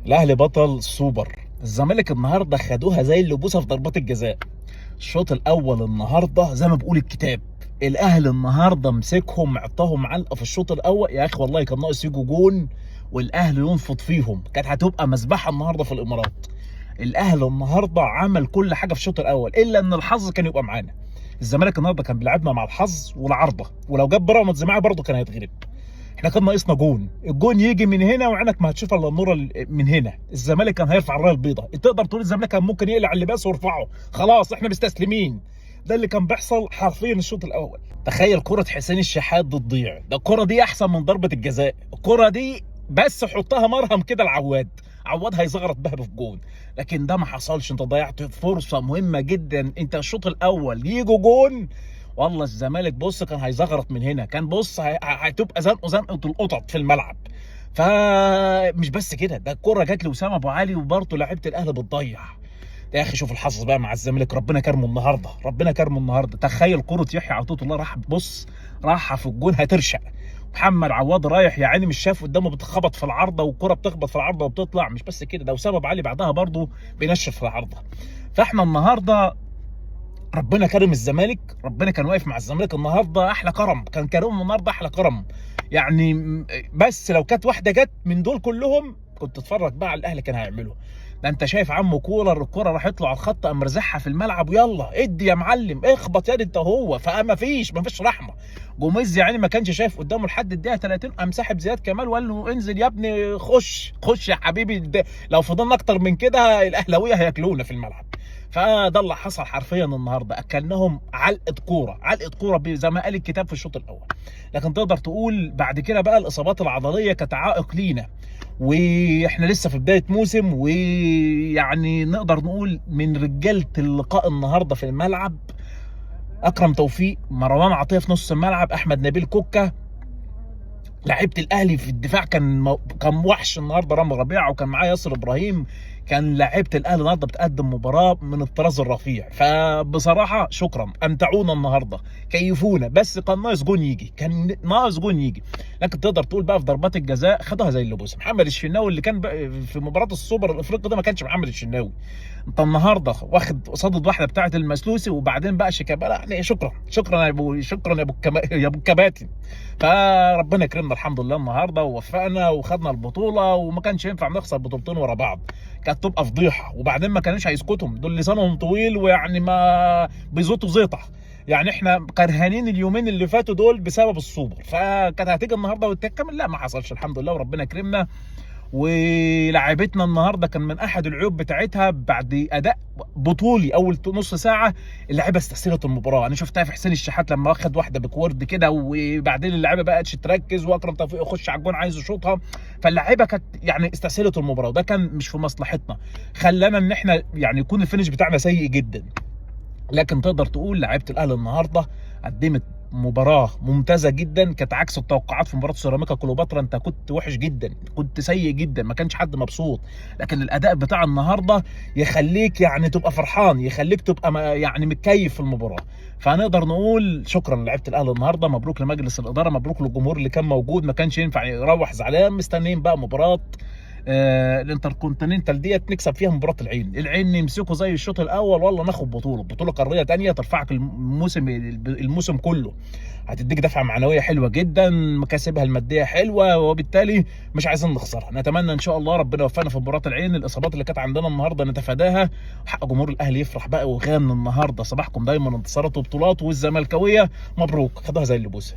الاهلي بطل سوبر. الزمالك النهارده خدوها زي اللبوسه في ضربات الجزاء. الشوط الاول النهارده زي ما بقول الكتاب، الاهلي النهارده مسكهم اعطاهم علقه في الشوط الاول. يا اخي والله كان ناقص يجوا جون والاهلي ينفض فيهم، كانت هتبقى مذبحه النهارده في الامارات. الاهلي النهارده عمل كل حاجه في الشوط الاول الا ان الحظ كان يبقى معانا. الزمالك النهارده كان بيلعبنا مع الحظ والعارضه، ولو جاب بيراميدز معاه برضه كان هيتغلب. احنا كان ناقصنا جون، الجون يجي من هنا وعينك ما هتشوف الا النور من هنا. الزمالك كان هيرفع الرايه البيضاء، تقدر تقول الزمالك كان ممكن يقلع اللباس ويرفعه، خلاص احنا مستسلمين. ده اللي كان بيحصل حرفيا الشوط الاول. تخيل كرة حسين الشحات دي تضيع، ده الكرة دي احسن من ضربة الجزاء. الكرة دي بس حطها مرهم كده لعواد، عواد هيزغرط بها في الجون، لكن ده ما حصلش. انت ضيعت فرصة مهمة جدا. انت الشوط الاول يجوا جون، والله الزمالك بص كان هيزغرط من هنا، كان بص هتبقى زنقه القطط في الملعب. فمش بس كده، ده الكرة جت لأسامة ابو علي وبرضه لعيبه الاهلي بتضيع. يا اخي شوف الحظ بقى مع الزمالك، ربنا كرمه النهارده، ربنا كرمه النهارده. تخيل كرة يحيى عطية الله راح بص، راح في الجون هترشق. محمد عواد رايح يا عيني مش شاف قدامه، بتخبط في العارضه والكرة بتخبط في العارضه وبتطلع. مش بس كده، ده اسامه ابو علي بعدها برضه بينشف في العارضه. فاحنا النهارده ربنا كرم الزمالك، ربنا كان واقف مع الزمالك النهارده احلى كرم، كان كرمهم النهارده احلى كرم. يعني بس لو كانت واحده جت من دول كلهم كنت تتفرج بقى على الاهلي كان هيعمله. ده انت شايف عمو كولر الكره راح يطلع على الخط، قام رزعها في الملعب، ويلا ادي يا معلم اخبط يا انت هو. فما فيش رحمه. جوميز يعني ما كانش شايف قدامه لحد الدقيقه 30، قام ساحب زياد كمال وقال له انزل يا ابني، خش يا حبيبي. لو فضلنا اكتر من كده الاهلاويه هياكلونا في الملعب. فده اللي حصل حرفيا النهارده، اكلناهم علقه كوره، علقه كوره زي ما قال الكتاب في الشوط الاول. لكن تقدر تقول بعد كده بقى الاصابات العضليه كانت عائق لينا، واحنا لسه في بدايه موسم. ويعني نقدر نقول من رجاله اللقاء النهارده في الملعب اكرم توفيق، مروان عطيه في نص الملعب، احمد نبيل كوكا. لعيبه الاهلي في الدفاع كان وحش النهارده، رامي ربيعه وكان معاه ياسر ابراهيم. كان لعيبه الاهلي النهارده بتقدم مباراه من الطراز الرفيع. فبصراحه شكرا، امتعونا النهارده، كيفونا. بس كان ناقص جون يجي، كان ناقص جون يجي. لكن تقدر تقول بقى في ضربات الجزاء خدوها زي اللبوس. محمد الشناوي اللي كان في مباراه السوبر الافريقي ده ما كانش محمد الشناوي. انت النهارده واخد قصاد واحده بتاعه المسلوسي، وبعدين بقى شيكابالا. يعني شكرا يا ابو، شكرا يا ابو الكباتن. فربنا كرمنا الحمد لله النهارده ووفقنا وخدنا البطوله، وما كانش ينفع نخسر بطولتين ورا بعض، كانت تبقى فضيحه. وبعدين ما كانوش هيسكتهم، دول لسانهم طويل ويعني ما بيزوتوا زيطه. يعني احنا كرهانين اليومين اللي فاتوا دول بسبب السوبر، فكانت هتيجي النهارده وتكمل. لا ما حصلش الحمد لله وربنا كرمنا. ولعبتنا النهارده كان من احد العيوب بتاعتها بعد اداء بطولي اول نص ساعه، اللعيبه استسهلت المباراه. انا شفتها في حسين الشحات لما واخد واحده بكورد كده، وبعدين اللعيبه بقتش تركز، واكرم توفيق يخش على الجون عايز يشوطها. فاللعيبه كانت يعني استسهلت المباراه، وده كان مش في مصلحتنا، خلانا ان احنا يعني يكون الفينش بتاعنا سيء جدا. لكن تقدر تقول لعيبه الاهلي النهارده قدمت مباراه ممتازه جدا، كانت عكس التوقعات. في مباراه سيراميكا كليوباترا انت كنت وحش جدا، كنت سيء جدا، ما كانش حد مبسوط. لكن الاداء بتاع النهارده يخليك يعني تبقى فرحان، يخليك تبقى يعني متكيف في المباراه. فهنقدر نقول شكرا لعيبه الاهلي النهارده، مبروك لمجلس الاداره، مبروك للجمهور اللي كان موجود، ما كانش ينفع يروح زعلان. مستنيين بقى مباراه الانتركونتيننتال ديت نكسب فيها مباراه العين نمسكه زي الشوط الاول، والله ناخد بطوله قاريه ثانيه ترفعك الموسم كله. هتديك دفعه معنويه حلوه جدا، مكاسبها الماديه حلوه، وبالتالي مش عايزين نخسرها. نتمنى ان شاء الله ربنا يوفقنا في مباراه العين، الاصابات اللي كانت عندنا النهارده نتفاداها، حق جمهور الاهلي يفرح بقى ويغني النهارده. صباحكم دايما انتصارات وبطولات، والزملكاويه مبروك خدوها زي اللبوسه.